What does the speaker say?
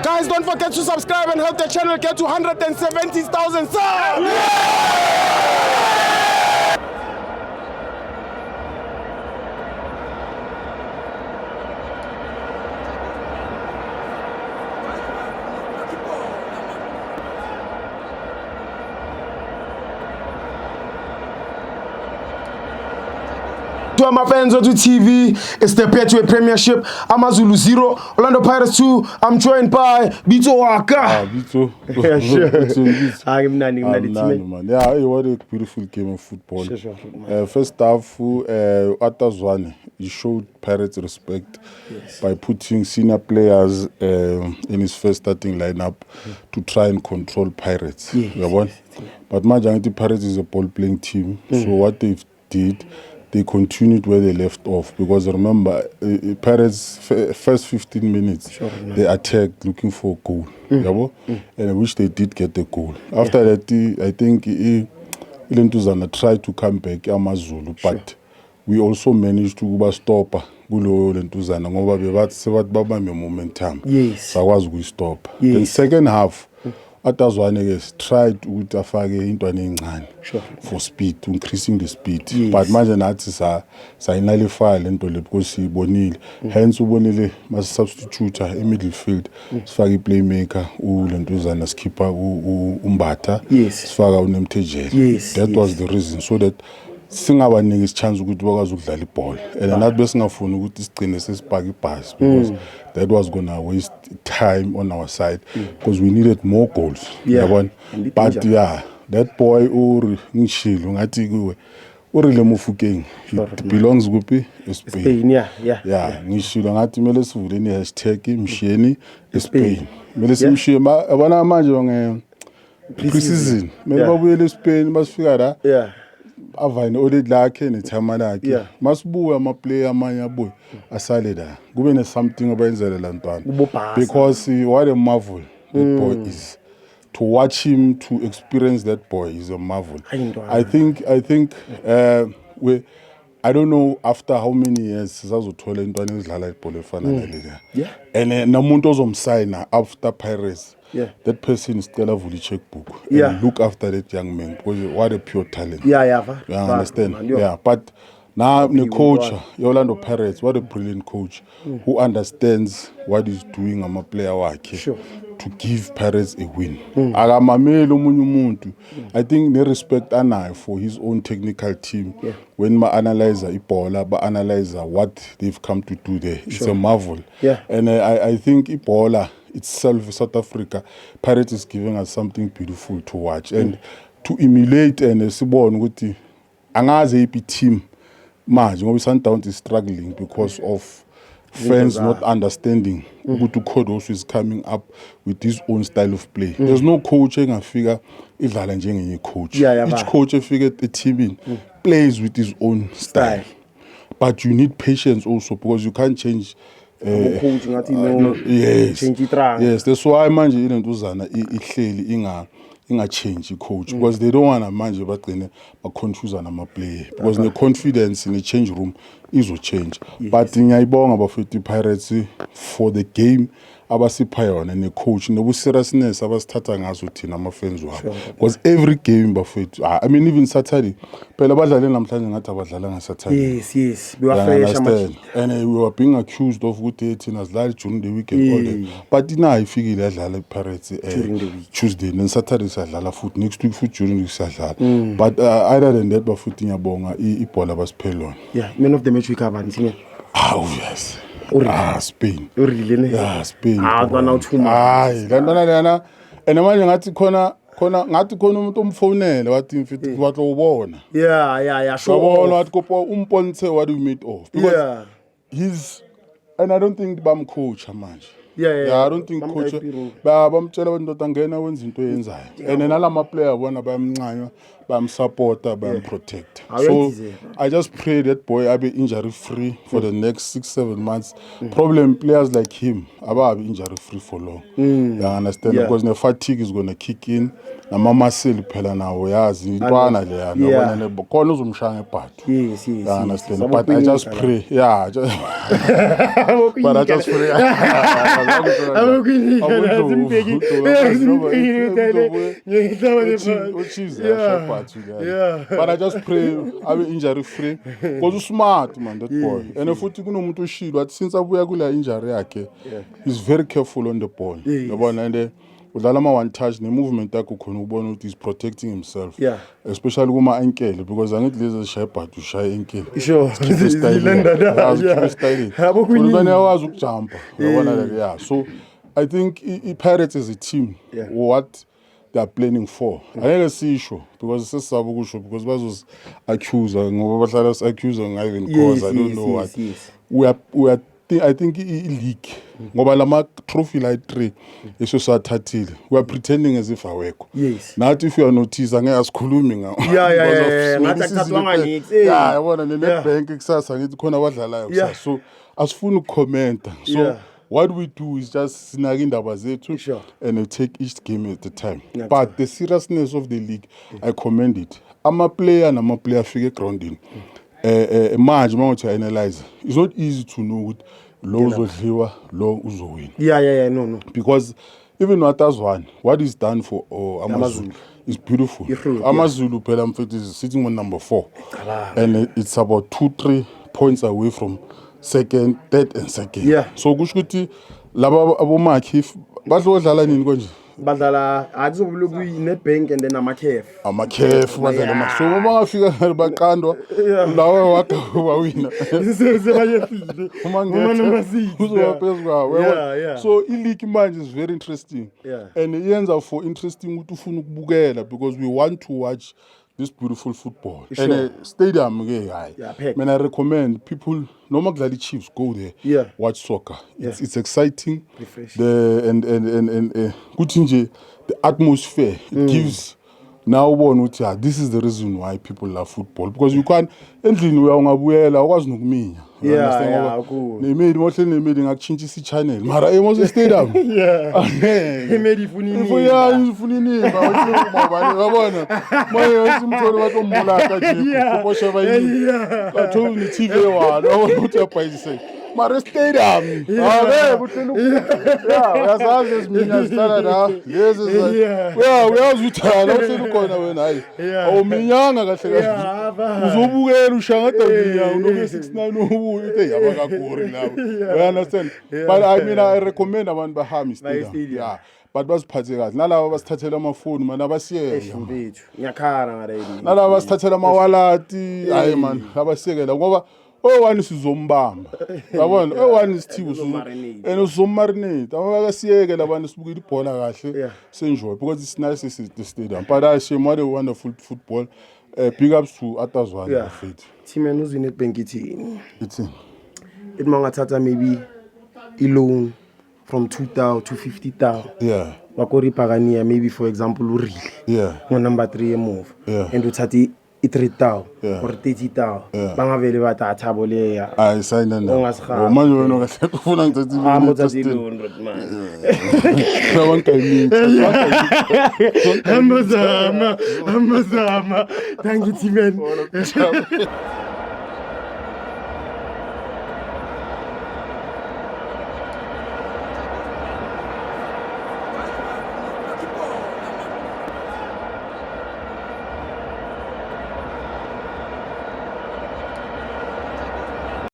Guys, don't forget to subscribe and help the channel get to 170,000 subs. To my fans on TV, it's the Betway Premiership. AmaZulu 0, Orlando Pirates 2. I'm joined by Bito Waka. Bito. Yeah, sure. I'm Nani, man. Yeah, what a beautiful game of football. First half, Atazwane, he showed Pirates respect by putting senior players in his first starting lineup to try and control Pirates. But Majangi Pirates is a ball-playing team, so what they did, they continued where they left off, because remember, Pirates first 15 minutes, they attacked looking for a goal, and which they did get the goal. After that, I think Ilentuzana tried to come back, AmaZulu, but we also managed to stop Ilentuzana ngoba bebathi babambe momentum. Sakwazi ukuyistop. Then second half, Atazwane tried ukuthi afake intwana encane for speed, increasing the speed. But manje nathi sayinalify lento le because sibonile. Hence ubonile mas substitute in midfield. Sifaka playmaker uLentuzana skipper uMbatha. Sifaka uNemthejeli. That was the reason, so that singabaniki chance ukuthi bakwazi ukudlala ibhola. And nathi besingafuni ukuthi sigcine sesipaka ibhasi, because that was gonna waste time on our side, because we needed more goals. But yeah, that boy ngishilo ngathi kuwe urile Mofokeng, it belongs kuphi Spain. Yeah, ngishilo ngathi mele sivule ni hashtag Msheni Spain. Mele simshiye abana manje nge pre-season mele babuyele eSpain basifika la avine audit lakhe nethama lakhe masibuya ama-player amanye abuye asale la kube ne-something abayenzele la ntwana, because what a marvel that boy is. To watch him, to experience that boy is a marvel. I think I don't know after how many years sizazothola intwana ezidlala ibhola efana nale and namuntu ozomsigna after Pirates, that person is still a checkbook and look after that young man, because what a pure talent. You understand? But now the coach, Orlando Pirates, what a brilliant coach who understands what he's doing. I'm a player to give Pirates a win. I think they respect Anai for his own technical team. When ma analyze Ibola, but analyze what they've come to do there, it's a marvel. And I think Ibola itself, South Africa, Pirates is giving us something beautiful to watch and to emulate. And sibone ukuthi angaze ipi team manje ngoba Sundowns is struggling because of fans not understanding ukuthi uKhodoso is coming up with his own style of play. There's no coach engafika idlala njengenye coach. Each coach efika team plays with his own style. But you need patience also, because you can't change yes, that's why manje Ilentuzana ihleli inga change coach, because they don't want to manje bagcine baconfuse ama player, because the confidence in the change room is change. But ngiyayibonga bafethu Pirates for the game abasipha yona ne coach nobu seriousness abasithatha ngazo thina ama fans wabo, because every game bafethu I mean even Saturday phela badlale namhlanje ngathi abadlala ngaSaturday. We were fresh and we were being accused of ukuthi thina sidlala during the weekend all day, but ina ifikile yadlala Pirates Tuesday and Saturday sadlala futhi, next week futhi during the week sadlala. But other than that bafethu ngiyabonga ibhola basiphela. Man of the match week abani. Yes. Spain. Spain. And manje ngathi khona umuntu umfonele wathi mfethu wathi ubona. Sure. Ubona wathi kopho umponise what we made of, because he's, and I don't think bam coach manje. I don't think coach bamtshela abantu ngena wenza into yenzayo, and nalama player bona bayamncanywa bamsupporta, bamprotecta. So I just pray that boy abe injury free for the next 6-7 months. Problem players like him abe injury free for long. You understand? Because the fatigue is gonna kick in. Nama muscle phela nawo yazi intwana le yana yabona ne khona uzumshaya ngebhathu. Yes. You understand? But I just pray. Yeah. But I just pray. But I just pray abe injury free because smart man that boy. And futhi kunomuntu oshilo athi since abuya kule injury yakhe he's very careful on the ball. Yabona and udlala ama one touch ne movement yakhe khona ubona ukuthi he's protecting himself. Especially kuma ankle because angithi lezi shaya but ushaya ankle. Sure. Uyawazi ukujumpa. Yabona like yeah. So I think Pirates as a team what they are planning for. Angeke sisho because sesisaba ukusho because bazos accuse ngoba bahlala accuse ngayiven cause I don't know what. We are I think league ngoba lama trophy like 3 esosathathile we are pretending as if awekho. Nathi if you are notice angeke asikhulumi ngawo. Ngathi akuthathwanga ngithi. Yabona ne bank kusasa ngithi khona abadlalayo kusasa. So asifuna ukucomment. So what we do is just sinaka indaba zethu and we take each game at a time. But the seriousness of the league, I commend it. Ama player fike grounding. Manje mawuthi analyze. It's not easy to know ukuthi lo uzodliwa lo uzowina. No. Because even Watazwan, what is done for Amazulu is beautiful. Amazulu phela mfethu is sitting on number 4. And it's about 2-3 points away from second, third and second. So kusho ukuthi laba abomakhi badlala nini konje? Badlala akuzobulo kuyi-Nedbank and then ama-CAF badlala so bangafika baqandwa lawe wakhe wawina uma uzoba phezu kwawo. So i-league manje is very interesting and iyenza for interesting ukuthi ufuna ukubukela because we want to watch this beautiful football. And stadium when I recommend people noma kudlala Chiefs go there watch soccer. It's exciting. And kuthi nje the atmosphere it gives now ubona ukuthi this is the reason why people love football because you can't endlini uyawungabuyela ukwazi nokuminya. Nemedi mohle nemedi ngakutshintsha isi-channel mara emose stadium imedi ifuna inimba yabona manje simthole bathi umbulaka nje kuposha bayini bathola ni-TV walo wabona ukuthi yabhayisise mara stadium buhlelo uyazazi eziminya zihlala la lezi uyazi uthana uhleli khona wena hayi awuminyanga kahle uzobukela ushangada minya unoke 69 uthi yabakagori lawo. You understand? But I mean I recommend abantu bahami stadium. But basiphathe kahle nalabo basithathela amafoni mana basiyeke mfethu ngiyakhala ngaleli nalabo basithathela amawalati hayi man abasekela ngoba one sizombamba yabona one isithibo and uzomarinate abakasiyeke labantu sibukile ibhola kahle senjoy because it's nice the stadium. But I say what a wonderful football. Big ups to Atazwan Faith. Team and who's in Nedbank ithini mangathatha maybe a loan from 2,000 to 50,000 wakoripagania maybe for example urile number 3 move and uthatha i-3,000 or 30,000 bangavele bathi athabo leya ayisayina na manje wena kahle ufuna ngithatha i-loan man amazama thank you team.